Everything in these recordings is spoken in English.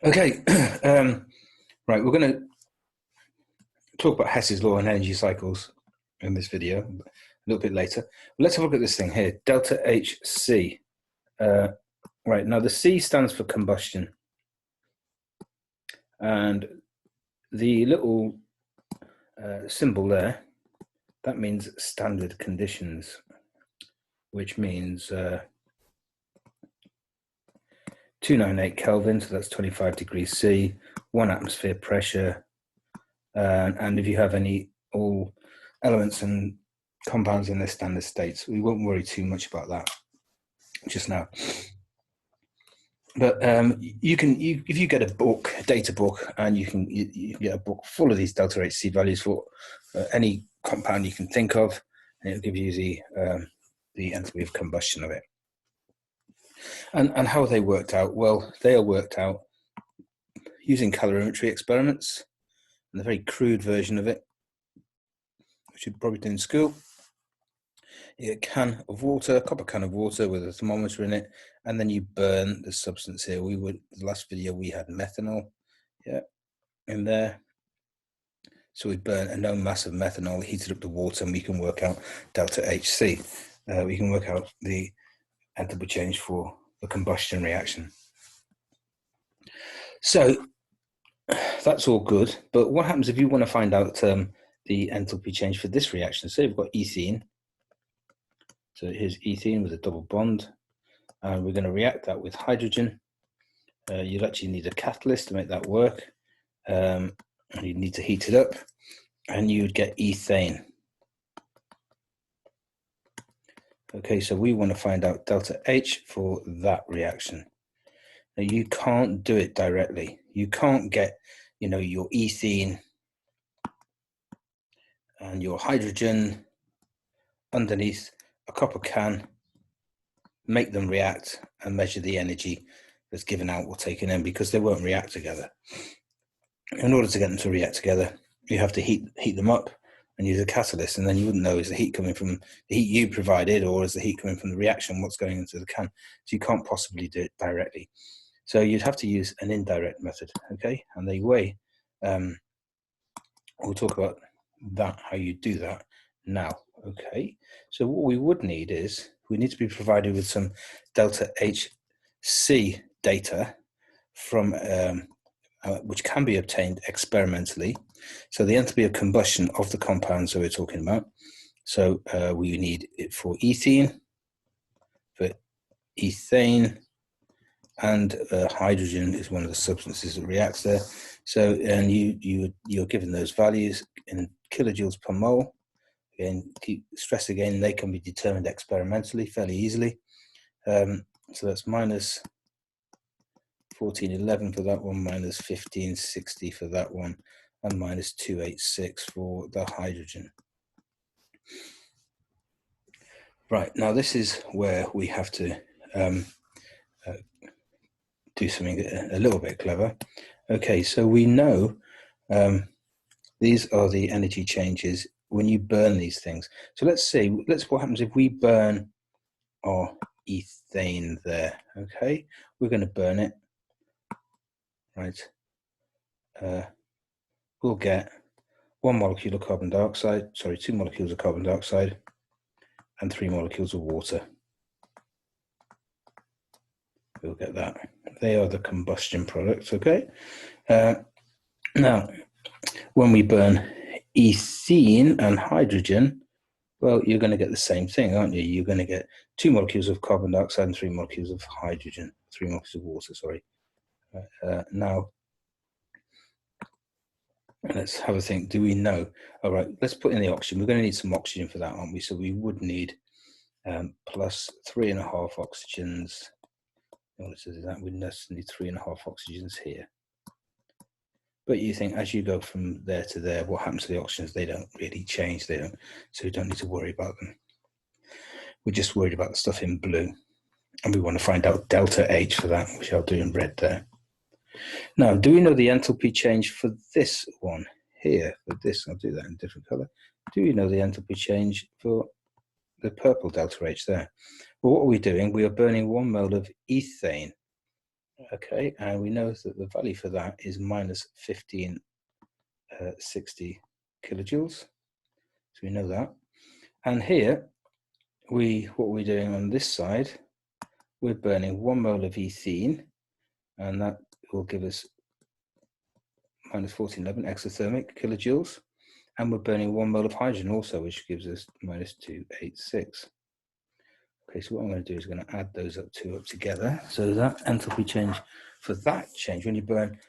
Okay, right, we're going to talk about Hess's law and energy cycles in this video a little bit later. But let's have a look at this thing here, delta HC. Right, now the C stands for combustion. And the little symbol there, that means standard conditions, which means 298 Kelvin, so that's 25 degrees C, 1 atmosphere pressure, and if you have all elements and compounds in their standard states, we won't worry too much about that just now. But if you get a data book, and you get a book full of these delta HC values for any compound you can think of, and it'll give you the enthalpy of combustion of it. And how are they worked out? Well, they are worked out using calorimetry experiments, and the very crude version of it, which you've probably done in school. A can of water, a copper can of water with a thermometer in it, and then you burn the substance here. The last video we had methanol, in there. So we burn a known mass of methanol, heated up the water, and we can work out delta HC. We can work out the enthalpy change for the combustion reaction. So that's all good, but what happens if you want to find out the enthalpy change for this reaction? So we've got ethene. So here's ethene with a double bond, and we're going to react that with hydrogen. You'll actually need a catalyst to make that work. You need to heat it up, and you'd get ethane. Okay, so we want to find out delta H for that reaction. Now you can't do it directly. You can't get, your ethene and your hydrogen underneath a copper can, make them react, and measure the energy that's given out or taken in, because they won't react together. In order to get them to react together, you have to heat them up and use a catalyst, and then you wouldn't know, is the heat coming from the heat you provided, or is the heat coming from the reaction, what's going into the can? So you can't possibly do it directly. So you'd have to use an indirect method, okay? And the way, we'll talk about that, how you do that now, okay? So what we would need is, we need to be provided with some delta HC data from, which can be obtained experimentally. So the enthalpy of combustion of the compounds that we're talking about. So we need it for ethene, for ethane, and hydrogen is one of the substances that reacts there. So, and you're given those values in kilojoules per mole. Again, stress again, they can be determined experimentally fairly easily. So that's minus 1411 for that one, minus 1560 for that one, and minus 286 for the hydrogen. Right, now this is where we have to do something a little bit clever. Okay, so we know these are the energy changes when you burn these things. So what happens if we burn our ethane there, okay? We're going to burn it, right? We'll get 1 molecule of carbon dioxide, sorry, 2 molecules of carbon dioxide, and 3 molecules of water. We'll get that. They are the combustion products, okay? Now, when we burn ethene and hydrogen, well, you're going to get the same thing, aren't you? You're going to get 2 molecules of carbon dioxide and 3 molecules of hydrogen, 3 molecules of water, sorry. Now, let's have a think. Do we know? All right, let's put in the oxygen. We're going to need some oxygen for that, aren't we? So we would need plus 3.5 oxygens. In order to do that, we need 3.5 oxygens here. But you think as you go from there to there, what happens to the oxygens? They don't really change. So we don't need to worry about them. We're just worried about the stuff in blue. And we want to find out delta H for that, which I'll do in red there. Now, do we know the enthalpy change for this one here? For this, I'll do that in a different color. Do we know the enthalpy change for the purple delta H there? Well, what are we doing? We are burning 1 mole of ethane. Okay, and we know that the value for that is minus 1560 kilojoules. So we know that. And here, what we're doing on this side, we're burning 1 mole of ethene, and that will give us minus 1411 exothermic kilojoules. And we're burning 1 mole of hydrogen also, which gives us minus 286. Okay, so what I'm going to do is I'm going to add those two up together. So that enthalpy change for that change, when you burn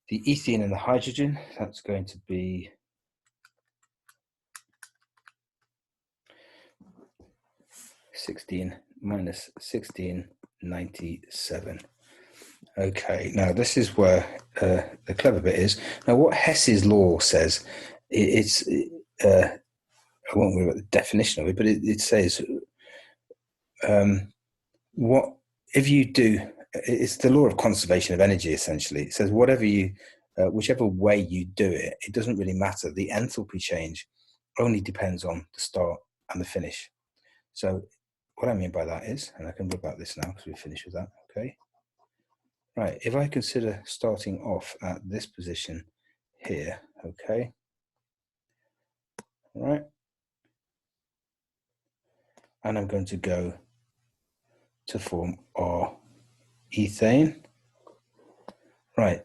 the ethene and the hydrogen, that's going to be 16 minus 1697. Okay, now this is where the clever bit is. Now what Hess's law says, it's, I won't worry about the definition of it, but it says, what if you do, it's the law of conservation of energy, essentially. It says whatever you, whichever way you do it, it doesn't really matter. The enthalpy change only depends on the start and the finish. So what I mean by that is, and I can rub out this now because we're finished with that, okay? Right, if I consider starting off at this position here, okay? All right. And I'm going to go to form our ethane. Right,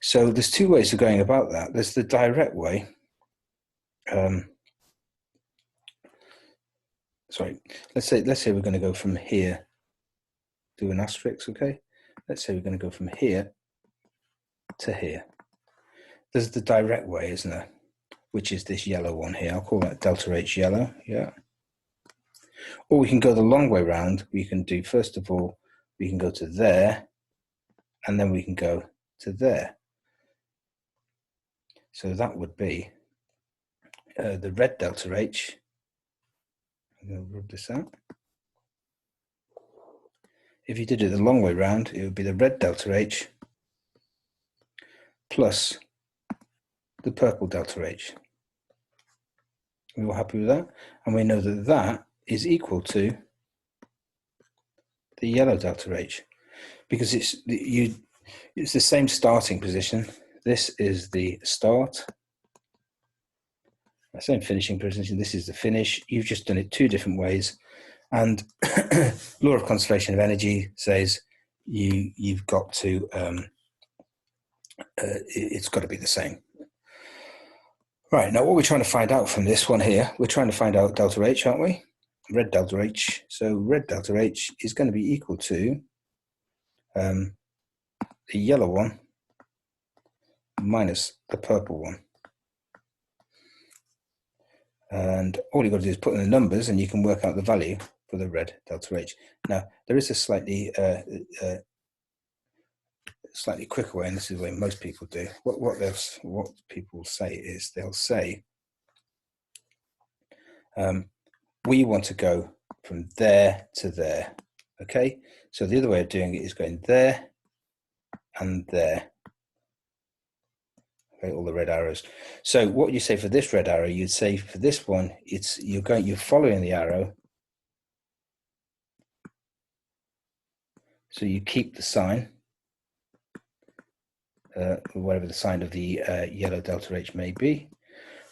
so there's two ways of going about that. There's the direct way. Sorry, let's say we're going to go from here, do an asterisk, okay? Let's say we're going to go from here to here. There's the direct way, isn't there? Which is this yellow one here. I'll call that delta H yellow, yeah. Or we can go the long way round. We can do, first of all, we can go to there, and then we can go to there. So that would be the red delta H. I'm going to rub this out. If you did it the long way round, it would be the red delta H plus the purple delta H. We're all happy with that? And we know that that is equal to the yellow delta H, because it's the same starting position. This is the start. Same finishing position. This is the finish. You've just done it two different ways. And law of conservation of energy says you've got to, it's got to be the same. Right, now what we're trying to find out from this one here, we're trying to find out delta H, aren't we? Red delta H. So red delta H is going to be equal to the yellow one minus the purple one. And all you've got to do is put in the numbers and you can work out the value for the red delta H. Now, there is a slightly quicker way, and this is the way most people do. What people say is they'll say, we want to go from there to there, okay? So the other way of doing it is going there and there. Okay, all the red arrows. So what you say for this red arrow, you'd say for this one, you're following the arrow. So you keep the sign, whatever the sign of the yellow delta H may be.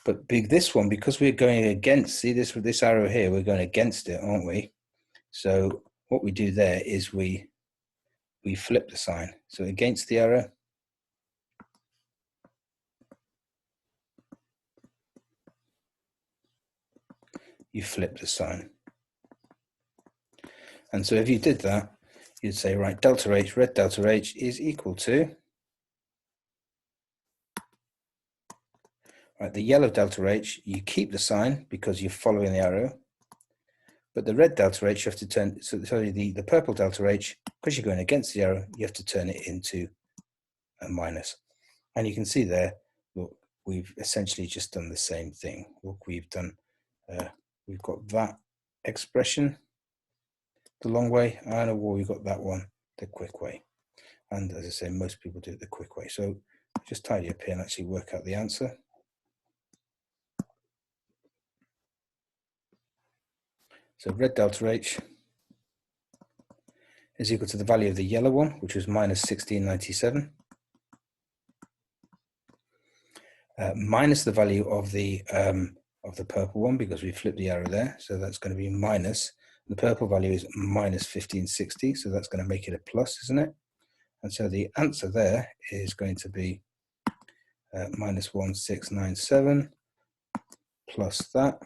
But this one, because we're going against, see this arrow here, we're going against it, aren't we? So what we do there is we flip the sign. So against the arrow, you flip the sign. And so if you did that, you'd say, right, delta H, red delta H is equal to, right, the yellow delta H, you keep the sign because you're following the arrow. But the red delta H, you have to turn, so sorry, the purple delta H, because you're going against the arrow, you have to turn it into a minus. And you can see there, look, we've essentially just done the same thing. Look, we've done, we've got that expression the long way, and we've got that one the quick way. And as I say, most people do it the quick way. So just tidy up here and actually work out the answer. So red delta H is equal to the value of the yellow one, which was minus 1697, minus the value of the purple one, because we flipped the arrow there. So that's going to be minus, the purple value is minus 1560. So that's going to make it a plus, isn't it? And so the answer there is going to be minus 1697 plus that.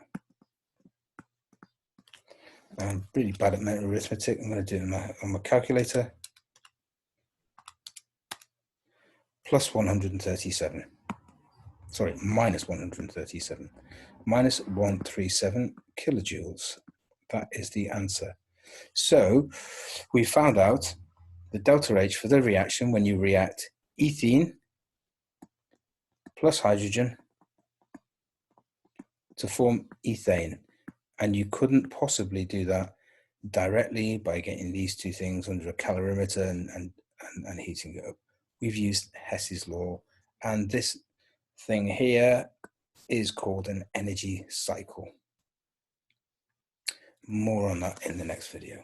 I'm really bad at mental arithmetic. I'm going to do it on my calculator. Plus 137. Sorry, minus 137. Minus 137 kilojoules. That is the answer. So we found out the delta H for the reaction when you react ethene plus hydrogen to form ethane. And you couldn't possibly do that directly by getting these two things under a calorimeter and heating it up. We've used Hess's law, and this thing here is called an energy cycle. More on that in the next video.